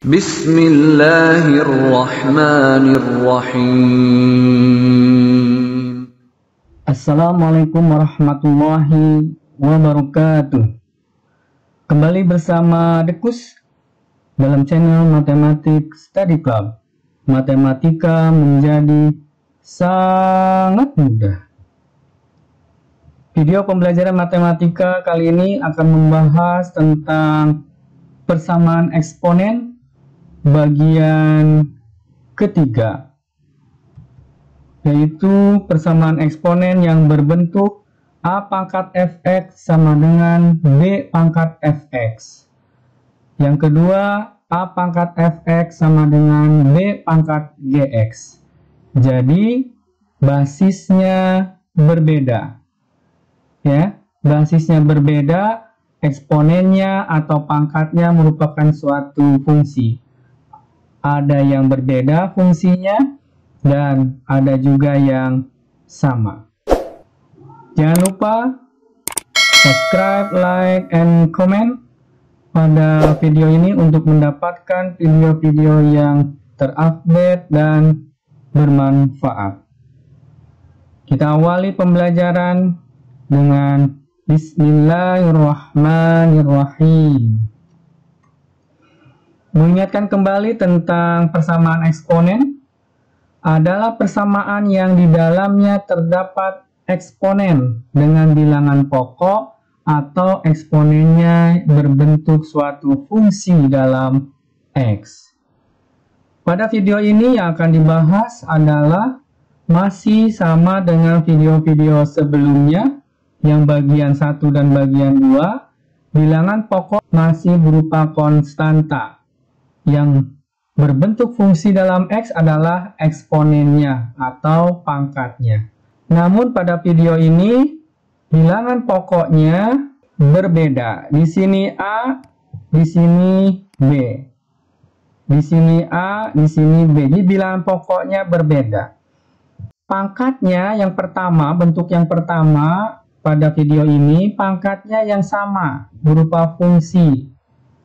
Bismillahirrahmanirrahim. Assalamualaikum warahmatullahi wabarakatuh. Kembali bersama Dekus dalam channel Matematik Study Club. Matematika menjadi sangat mudah. Video pembelajaran matematika kali ini akan membahas tentang persamaan eksponen bagian ketiga, yaitu persamaan eksponen yang berbentuk A pangkat fx sama dengan B pangkat fx. Yang kedua, A pangkat fx sama dengan B pangkat gx. Jadi basisnya berbeda. Ya, basisnya berbeda, eksponennya atau pangkatnya merupakan suatu fungsi. Ada yang berbeda fungsinya dan ada juga yang sama. Jangan lupa subscribe, like, and comment pada video ini untuk mendapatkan video-video yang terupdate dan bermanfaat. Kita awali pembelajaran dengan Bismillahirrahmanirrahim. Mengingatkan kembali tentang persamaan eksponen adalah persamaan yang di dalamnya terdapat eksponen dengan bilangan pokok atau eksponennya berbentuk suatu fungsi dalam X. Pada video ini yang akan dibahas adalah masih sama dengan video-video sebelumnya, yang bagian 1 dan bagian 2, bilangan pokok masih berupa konstanta. Yang berbentuk fungsi dalam X adalah eksponennya atau pangkatnya. Namun pada video ini bilangan pokoknya berbeda. Di sini A, di sini B. Di sini A, di sini B. Jadi bilangan pokoknya berbeda. Pangkatnya yang pertama, bentuk yang pertama pada video ini, pangkatnya yang sama berupa fungsi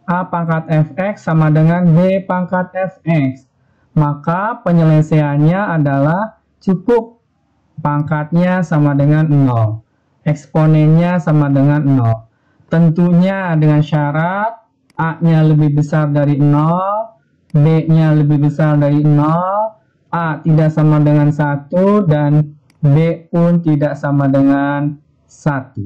A pangkat fx sama dengan B pangkat fx. Maka penyelesaiannya adalah cukup pangkatnya sama dengan 0. Eksponennya sama dengan 0. Tentunya dengan syarat A-nya lebih besar dari 0, B-nya lebih besar dari 0, A tidak sama dengan 1, dan B pun tidak sama dengan 1.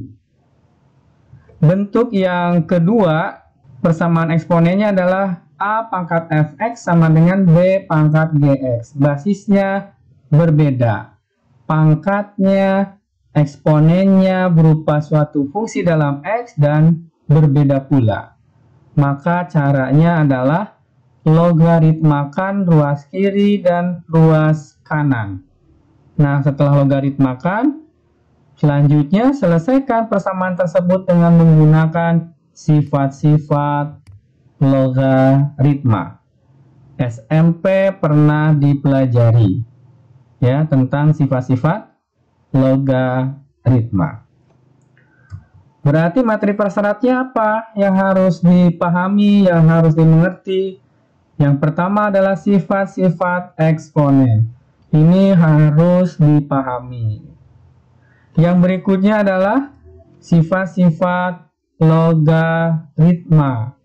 Bentuk yang kedua, persamaan eksponennya adalah A pangkat fx sama dengan B pangkat gx. Basisnya berbeda. Pangkatnya, eksponennya berupa suatu fungsi dalam X dan berbeda pula. Maka caranya adalah logaritmakan ruas kiri dan ruas kanan. Nah, setelah logaritmakan, selanjutnya selesaikan persamaan tersebut dengan menggunakan sifat-sifat logaritma. SMP pernah dipelajari ya tentang sifat-sifat logaritma. Berarti materi persyaratnya apa yang harus dipahami, yang harus dimengerti? Yang pertama adalah sifat-sifat eksponen. Ini harus dipahami. Yang berikutnya adalah sifat-sifat logaritma.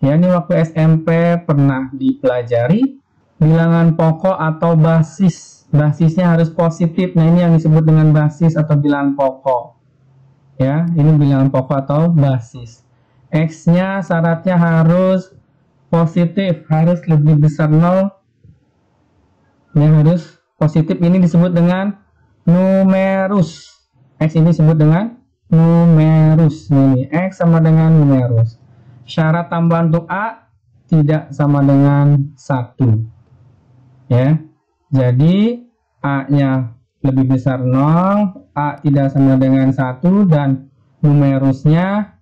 Ya, ini waktu SMP pernah dipelajari. Bilangan pokok atau basis. Basisnya harus positif. Nah, ini yang disebut dengan basis atau bilangan pokok. Ya, ini bilangan pokok atau basis. X-nya syaratnya harus positif, harus lebih besar 0. Ya, harus positif. Ini disebut dengan numerus. X ini disebut dengan numerus. Ini X sama dengan numerus. Syarat tambahan untuk A tidak sama dengan 1. Ya. Jadi A-nya lebih besar 0, A tidak sama dengan 1, dan numerusnya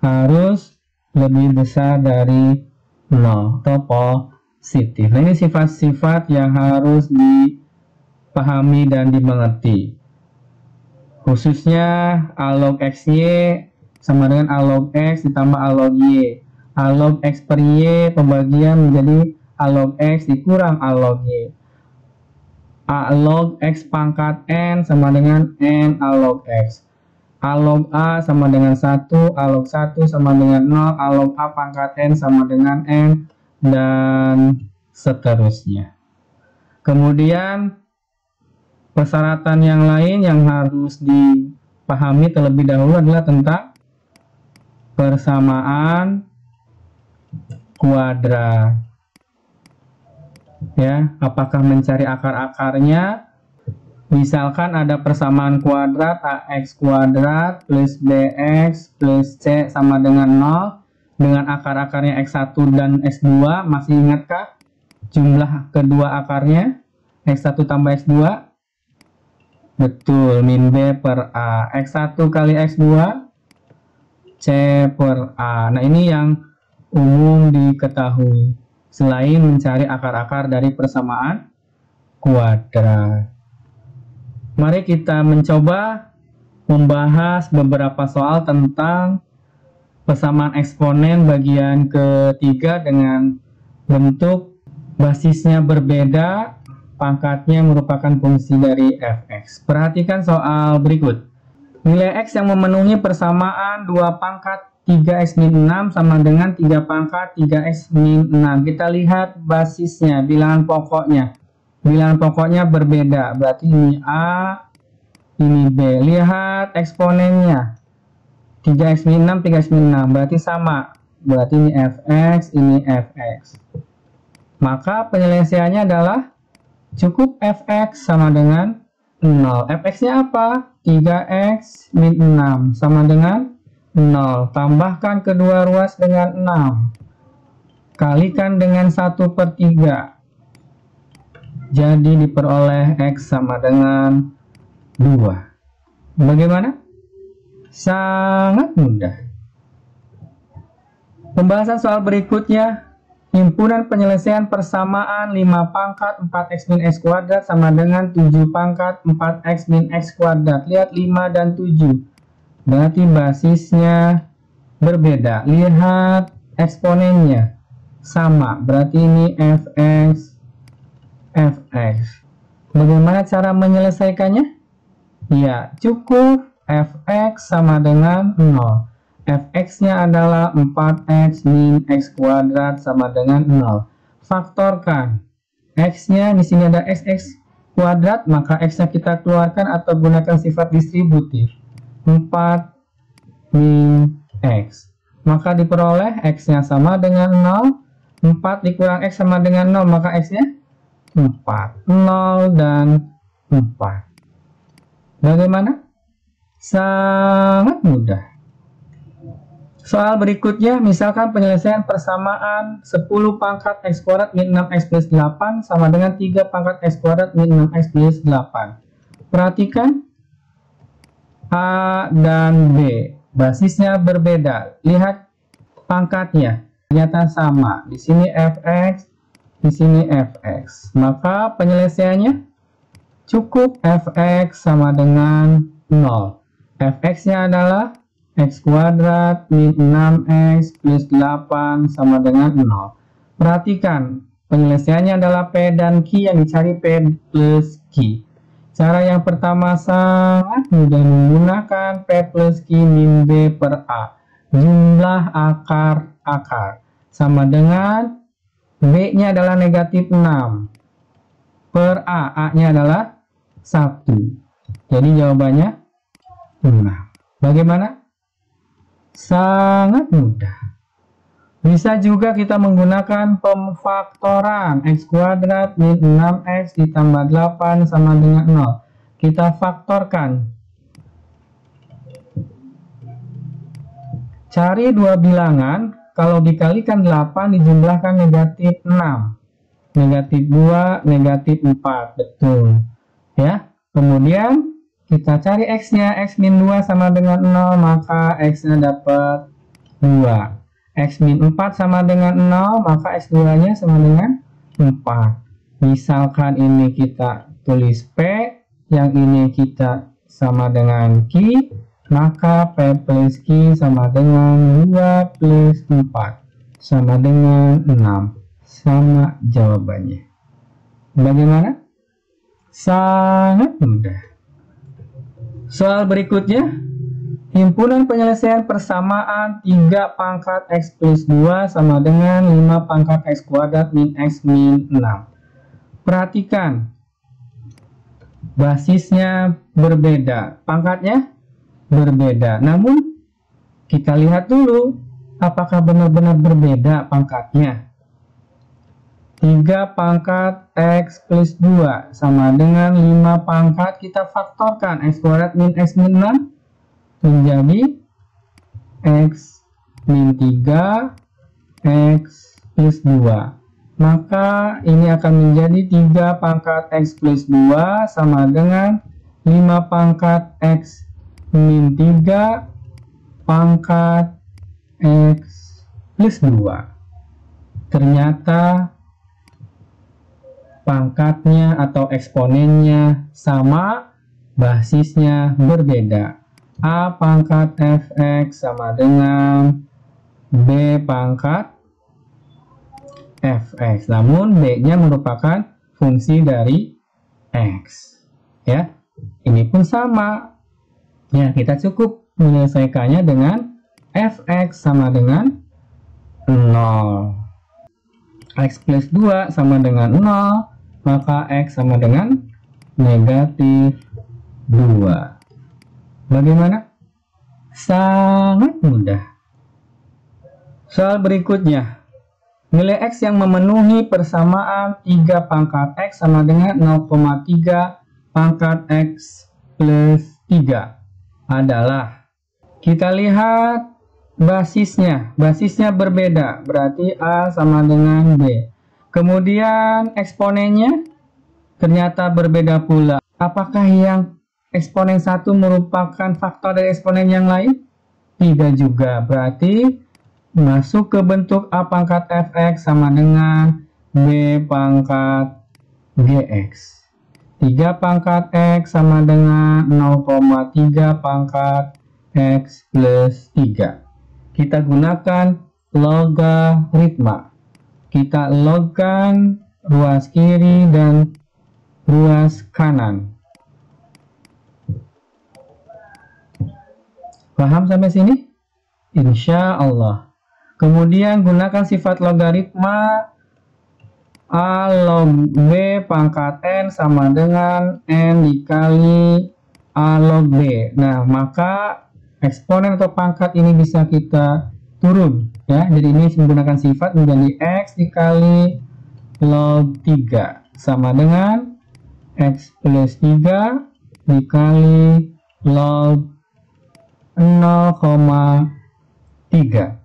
harus lebih besar dari 0 atau positif. Nah, ini sifat-sifat yang harus dipahami dan dimengerti. Khususnya A log XY sama dengan A log X ditambah A log Y. A log X per Y pembagian menjadi A log X dikurang A log Y. A log X pangkat N sama dengan N A log X. A log A sama dengan 1, A log 1 sama dengan 0, A log A pangkat N sama dengan N, dan seterusnya. Kemudian persyaratan yang lain yang harus dipahami terlebih dahulu adalah tentang persamaan kuadrat. Ya, apakah mencari akar-akarnya? Misalkan ada persamaan kuadrat AX kuadrat plus BX plus C sama dengan 0 dengan akar-akarnya X1 dan X2. Masih ingatkah jumlah kedua akarnya? X1 tambah X2? Betul, min B per A. X1 kali X2 C per A. Nah, ini yang umum diketahui selain mencari akar-akar dari persamaan kuadrat. Mari kita mencoba membahas beberapa soal tentang persamaan eksponen bagian ketiga dengan bentuk basisnya berbeda, pangkatnya merupakan fungsi dari fx. Perhatikan soal berikut. Nilai x yang memenuhi persamaan 2 pangkat 3x min 6 sama dengan 3 pangkat 3x min 6. Kita lihat basisnya, bilangan pokoknya. Bilangan pokoknya berbeda, berarti ini A, ini B. Lihat eksponennya, 3x min 6, 3x min 6, berarti sama. Berarti ini fx, ini fx. Maka penyelesaiannya adalah cukup fx sama dengan 0. Fx-nya apa? 3x min 6 sama dengan 0. Tambahkan kedua ruas dengan 6. Kalikan dengan 1/3. Jadi diperoleh X sama dengan 2. Bagaimana? Sangat mudah. Pembahasan soal berikutnya. Himpunan penyelesaian persamaan 5 pangkat 4x min x kuadrat sama dengan 7 pangkat 4x min x kuadrat. Lihat 5 dan 7. Berarti basisnya berbeda. Lihat eksponennya sama. Berarti ini fx, fx. Bagaimana cara menyelesaikannya? Ya, cukup fx sama dengan 0. Fx-nya adalah 4x min x kuadrat sama dengan 0. Faktorkan. X-nya di sini ada xx kuadrat, maka x-nya kita keluarkan atau gunakan sifat distributif. 4 min x. Maka diperoleh x-nya sama dengan 0. 4 dikurang x sama dengan 0, maka x-nya 4. 0 dan 4. Bagaimana? Sangat mudah. Soal berikutnya, misalkan penyelesaian persamaan 10 pangkat x kuadrat min 6x plus 8 sama dengan 3 pangkat x kuadrat min 6x plus 8. Perhatikan A dan B. Basisnya berbeda. Lihat pangkatnya. Ternyata sama. Di sini fx, di sini fx. Maka penyelesaiannya cukup fx sama dengan 0. Fx-nya adalah x kuadrat min 6x plus 8 sama dengan 0. Perhatikan, penyelesaiannya adalah P dan Q, yang dicari P plus Q. Cara yang pertama sangat mudah, menggunakan P plus Q min B per A. Jumlah akar-akar sama dengan B-nya adalah negatif 6 per A. A-nya adalah 1. Jadi jawabannya 6. Bagaimana? Sangat mudah. Bisa juga kita menggunakan pemfaktoran x kuadrat min 6x ditambah 8 sama dengan 0. Kita faktorkan. Cari dua bilangan, kalau dikalikan 8 dijumlahkan negatif 6. Negatif 2, negatif 4. Betul. Ya. Kemudian kita cari x-nya, x min 2 sama dengan 0, maka x-nya dapat 2. X min 4 sama dengan 0, maka x2-nya sama dengan 4. Misalkan ini kita tulis P, yang ini kita sama dengan Q, maka P plus Q sama dengan 2 plus 4. sama dengan 6. Sama jawabannya. Bagaimana? Sangat mudah. Soal berikutnya, himpunan penyelesaian persamaan 3 pangkat X plus 2 sama dengan 5 pangkat X kuadrat min X min 6. Perhatikan, basisnya berbeda, pangkatnya berbeda. Namun, kita lihat dulu, apakah benar-benar berbeda pangkatnya. 3 pangkat X plus 2 sama dengan 5 pangkat, kita faktorkan X kuadrat min X min 6 menjadi X min 3 X plus 2. Maka ini akan menjadi 3 pangkat X plus 2 sama dengan 5 pangkat X min 3 pangkat X plus 2. Ternyata pangkatnya atau eksponennya sama, basisnya berbeda. A pangkat fx sama dengan B pangkat fx. Namun B-nya merupakan fungsi dari x. Ya, ini pun sama. Ya, kita cukup menyelesaikannya dengan fx sama dengan 0. X plus 2 sama dengan 0, maka X sama dengan negatif 2. Bagaimana? Sangat mudah. Soal berikutnya, nilai X yang memenuhi persamaan 3 pangkat X sama dengan 0,3 pangkat X plus 3 adalah, kita lihat basisnya berbeda, berarti A sama dengan B. Kemudian eksponennya ternyata berbeda pula. Apakah yang eksponen 1 merupakan faktor dari eksponen yang lain? Tidak juga, berarti masuk ke bentuk A pangkat fx sama dengan B pangkat gx. 3 pangkat X sama dengan 0,3 pangkat X plus 3. Kita gunakan logaritma. Kita logkan ruas kiri dan ruas kanan. Paham sampai sini? Insya Allah. Kemudian gunakan sifat logaritma. A log B pangkat N sama dengan N dikali A log B. Nah, maka eksponen atau pangkat ini bisa kita turun, ya. Jadi ini menggunakan sifat menjadi X dikali log 3 sama dengan X plus 3 dikali log 0,3.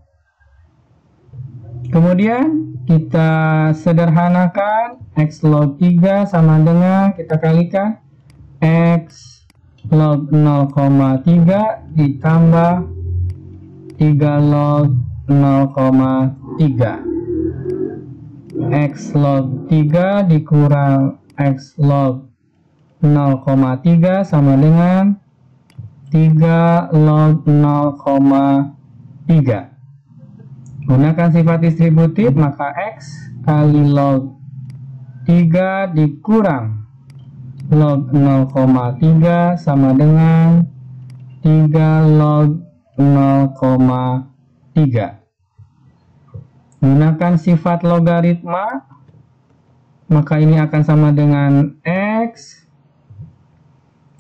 Kemudian kita sederhanakan, X log 3 sama dengan, kita kalikan X log 0,3 ditambah 3 log 0,3. X log 3 dikurang X log 0,3 sama dengan 3 log 0,3. Gunakan sifat distributif, maka X kali log 3 dikurang log 0,3 sama dengan 3 log 0,3. Gunakan sifat logaritma, maka ini akan sama dengan X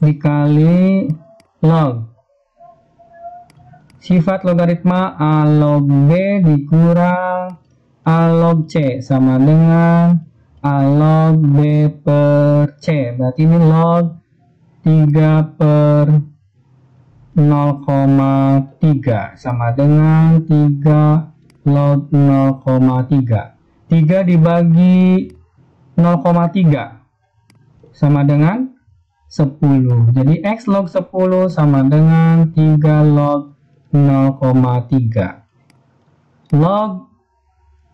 dikali log. Sifat logaritma A log B dikurang A log C sama dengan A log B per C. Berarti ini log 3 per 0,3 sama dengan 3 log 0,3. 3 dibagi 0,3 sama dengan 10. Jadi X log 10 sama dengan 3 log 0,3. Log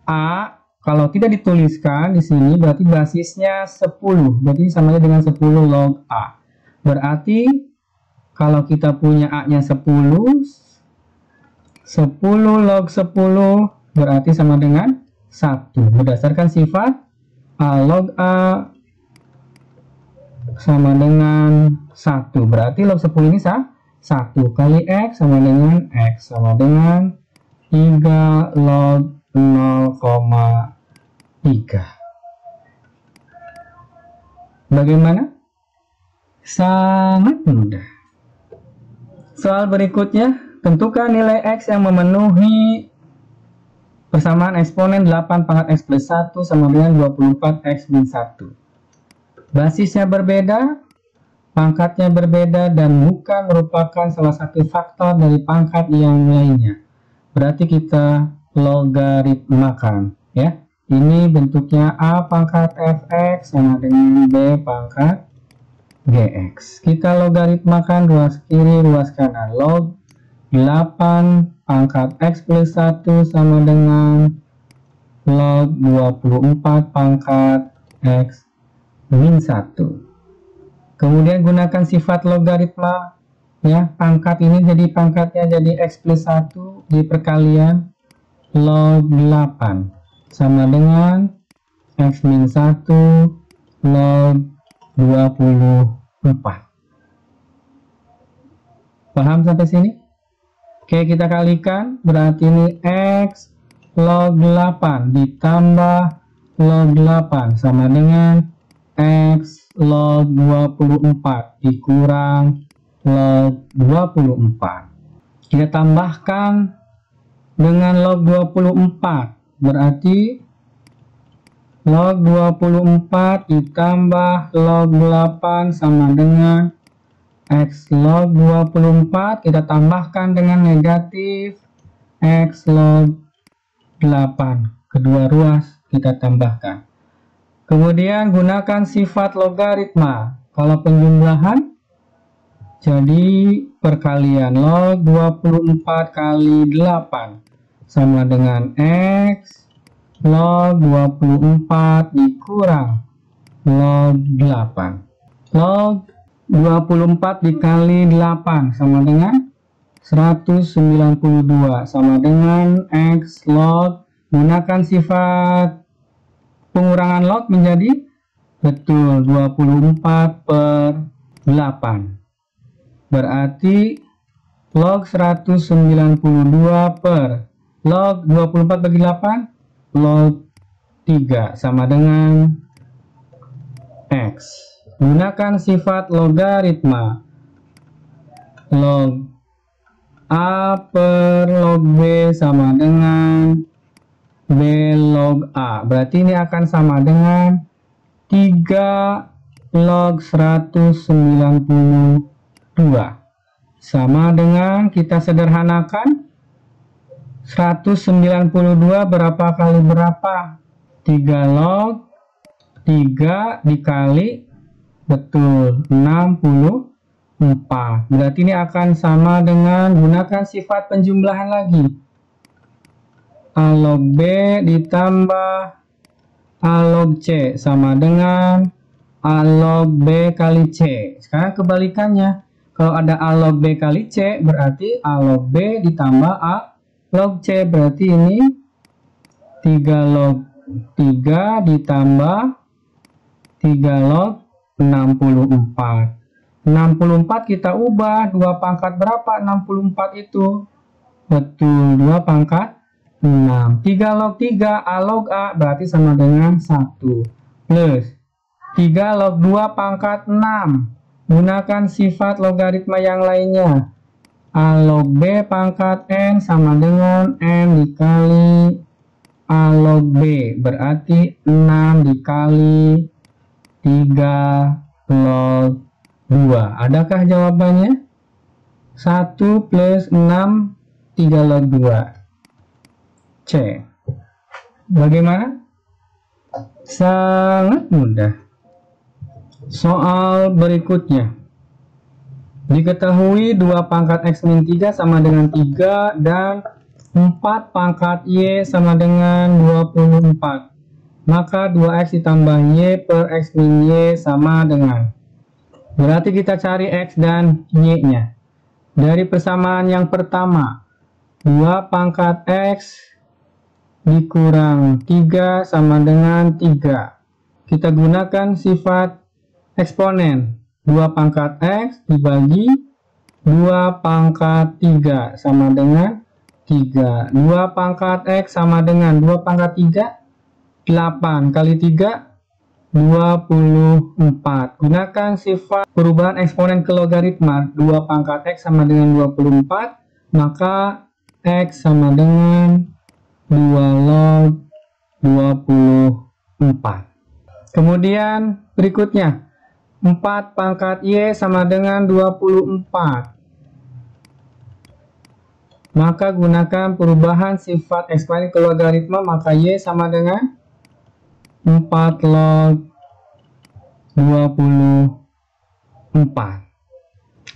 A kalau tidak dituliskan di sini berarti basisnya 10. Berarti sama dengan 10 log A. Berarti kalau kita punya A-nya 10 log 10 berarti sama dengan 1. Berdasarkan sifat A log A sama dengan 1. Berarti log 10 ini 1 kali X sama dengan X sama dengan 3 log 0,3. Bagaimana? Sangat mudah. Soal berikutnya, tentukan nilai X yang memenuhi persamaan eksponen 8 pangkat X plus 1 sama dengan 24 X min 1. Basisnya berbeda, pangkatnya berbeda, dan bukan merupakan salah satu faktor dari pangkat yang lainnya. Berarti kita logaritmakan, ya. Ini bentuknya A pangkat Fx sama dengan B pangkat Gx. Kita logaritmakan ruas kiri, ruas kanan. Log 8 pangkat X plus 1 sama dengan log 24 pangkat X min 1. Kemudian gunakan sifat logaritma, ya. Pangkat ini jadi pangkatnya jadi X plus 1 di perkalian log 8 sama dengan X min 1 log 24. Paham sampai sini? Oke, kita kalikan, berarti ini X log 8 ditambah log 8 sama dengan X log 24 dikurang log 24. Kita tambahkan dengan log 24, berarti log 24 ditambah log 8 sama dengan X log 24. Kita tambahkan dengan negatif X log 8. Kedua ruas kita tambahkan. Kemudian gunakan sifat logaritma. Kalau penjumlahan, jadi perkalian log 24 kali 8 sama dengan X log 24 dikurang log 8. Log 24 dikali 8 sama dengan 192 sama dengan X log. Gunakan sifat pengurangan log menjadi betul 24 per 8. Berarti log 192 per log 24 bagi 8 log 3 sama dengan X. Gunakan sifat logaritma. Log A per log B sama dengan B log A. Berarti ini akan sama dengan 3 log 192. Sama dengan, kita sederhanakan, 192 berapa kali berapa? 3 log 3 dikali, betul, 64. Berarti ini akan sama dengan, gunakan sifat penjumlahan lagi. A log B ditambah A log C sama dengan A log B kali C. Sekarang kebalikannya. Kalau ada A log B kali C, berarti A log B ditambah A log C. Berarti ini 3 log 3 ditambah 3 log 64. 64 kita ubah, 2 pangkat berapa 64 itu? Betul, 2 pangkat 6. 3 log 3 A log A berarti sama dengan 1. Plus 3 log 2 pangkat 6. Gunakan sifat logaritma yang lainnya. A log B pangkat N sama dengan N dikali A log B. Berarti 6 dikali 3 log 2. Adakah jawabannya? 1 plus 6, 3 log 2. C. Bagaimana? Sangat mudah. Soal berikutnya. Diketahui 2 pangkat X min 3 sama dengan 3 dan 4 pangkat Y sama dengan 24. Maka 2X ditambah Y per X min Y sama dengan. Berarti kita cari X dan Y-nya. Dari persamaan yang pertama, 2 pangkat X dikurang 3 sama dengan 3. Kita gunakan sifat eksponen. 2 pangkat X dibagi 2 pangkat 3 sama dengan 3. 2 pangkat X sama dengan 2 pangkat 3, 8 kali 3, 24. Gunakan sifat perubahan eksponen ke logaritma. 2 pangkat X sama dengan 24, maka X sama dengan 2 log 24. Kemudian berikutnya 4 pangkat Y sama dengan 24. Maka gunakan perubahan sifat eksponen ke logaritma, maka Y sama dengan 4 log 24.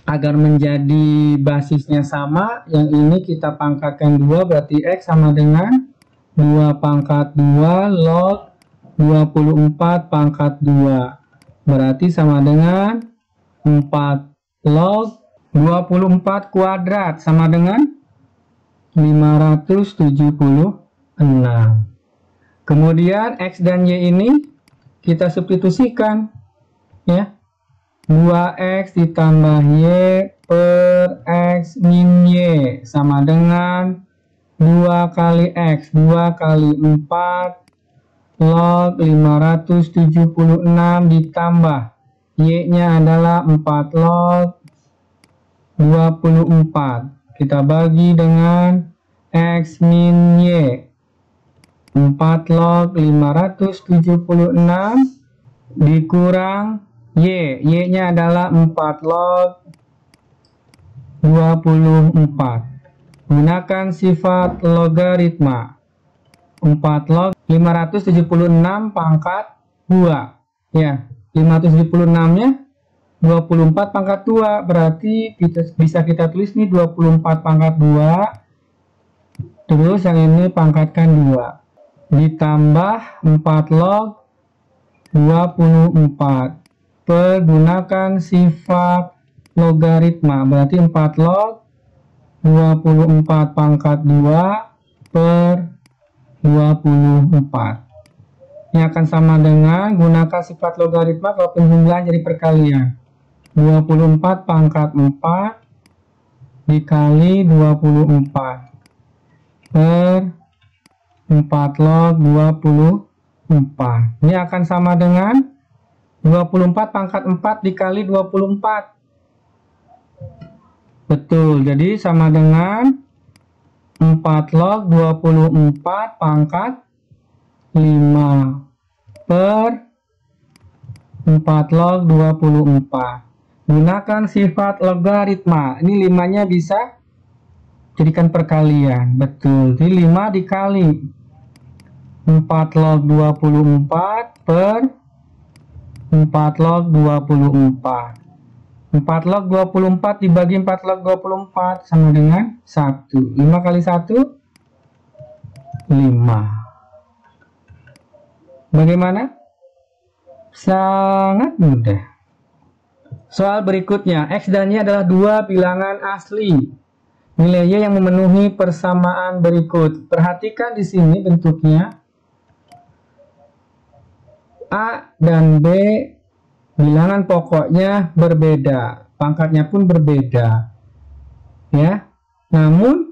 Agar menjadi basisnya sama, yang ini kita pangkatkan 2, berarti X sama dengan 2 pangkat 2 log 24 pangkat 2. Berarti sama dengan 4 log 24 kuadrat sama dengan 576. Kemudian X dan Y ini kita substitusikan, ya. 2X ditambah Y per X min Y sama dengan 2 kali X, 2 kali 4 log 576 ditambah Y-nya adalah 4 log 24. Kita bagi dengan X min Y. 4 log 576 dikurang Y. Y-nya adalah 4 log 24. Gunakan sifat logaritma. 4 log 576 pangkat 2. Ya, 576-nya 24 pangkat 2. Berarti bisa kita tulis nih 24 pangkat 2. Terus yang ini pangkatkan 2. Ditambah 4 log 24. Pergunakan sifat logaritma, berarti 4 log 24 pangkat 2 per 24. Ini akan sama dengan gunakan sifat logaritma kalau penjumlahan jadi perkalian. 24 pangkat 4 dikali 24 per 4 log 24. Ini akan sama dengan 24 pangkat 4 dikali 24. Betul, jadi sama dengan 4 log 24 pangkat 5 per 4 log 24. Gunakan sifat logaritma. Ini 5-nya bisa jadikan perkalian. Betul, jadi 5 dikali 4 log 24 per 4 log 24. 4 log 24 dibagi 4 log 24 sama dengan 1. 5 kali 1, 5. Bagaimana? Sangat mudah. Soal berikutnya, X dan Y adalah dua bilangan asli. Nilai Y yang memenuhi persamaan berikut. Perhatikan di sini bentuknya. A dan B bilangan pokoknya berbeda, pangkatnya pun berbeda, ya. Namun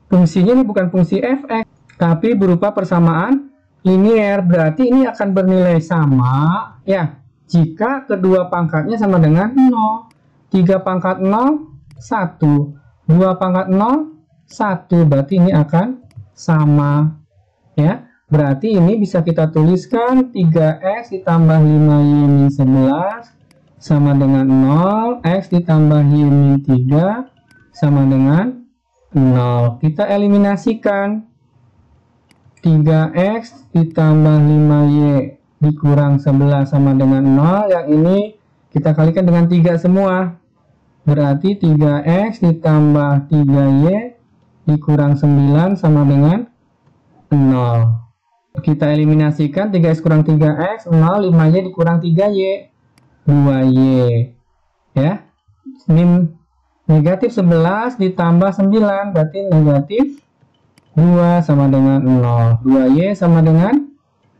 fungsinya ini bukan fungsi fx, tapi berupa persamaan linier. Berarti ini akan bernilai sama, ya, jika kedua pangkatnya sama dengan 0. 3 pangkat 0, 1. 2 pangkat 0, 1. Berarti ini akan sama, ya. Berarti ini bisa kita tuliskan 3x ditambah 5y min 11 sama dengan 0. X ditambah y min 3 sama dengan 0. Kita eliminasikan. 3x ditambah 5y dikurang 11 sama dengan 0. Yang ini kita kalikan dengan 3 semua. Berarti 3x ditambah 3y dikurang 9 sama dengan 0. Kita eliminasikan 3x kurang 3x, 0, 5y dikurang 3y, 2y. Ya. Min negatif 11 ditambah 9, berarti negatif 2 sama dengan 0. 2Y sama dengan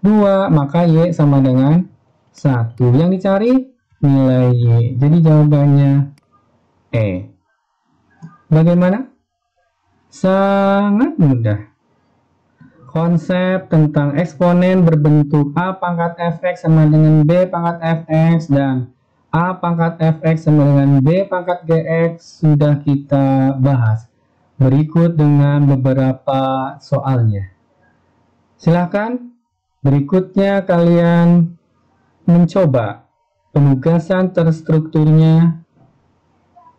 2, maka Y sama dengan 1. Yang dicari nilai Y. Jadi jawabannya E. Bagaimana? Sangat mudah. Konsep tentang eksponen berbentuk A pangkat fx sama dengan B pangkat fx dan A pangkat fx sama dengan B pangkat gx sudah kita bahas. Berikut dengan beberapa soalnya. Silakan berikutnya kalian mencoba penugasan terstrukturnya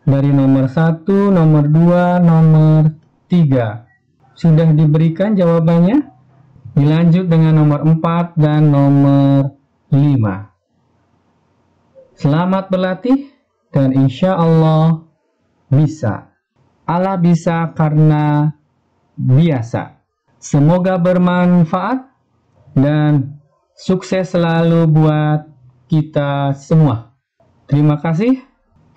dari nomor 1, nomor 2, nomor 3. Sudah diberikan jawabannya? Dilanjut dengan nomor 4 dan nomor 5. Selamat berlatih dan insya Allah bisa. Allah bisa karena biasa. Semoga bermanfaat dan sukses selalu buat kita semua. Terima kasih.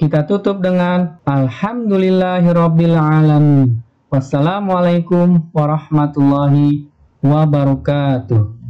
Kita tutup dengan Alhamdulillahirabbil alamin. Wassalamualaikum warahmatullahi wabarakatuh.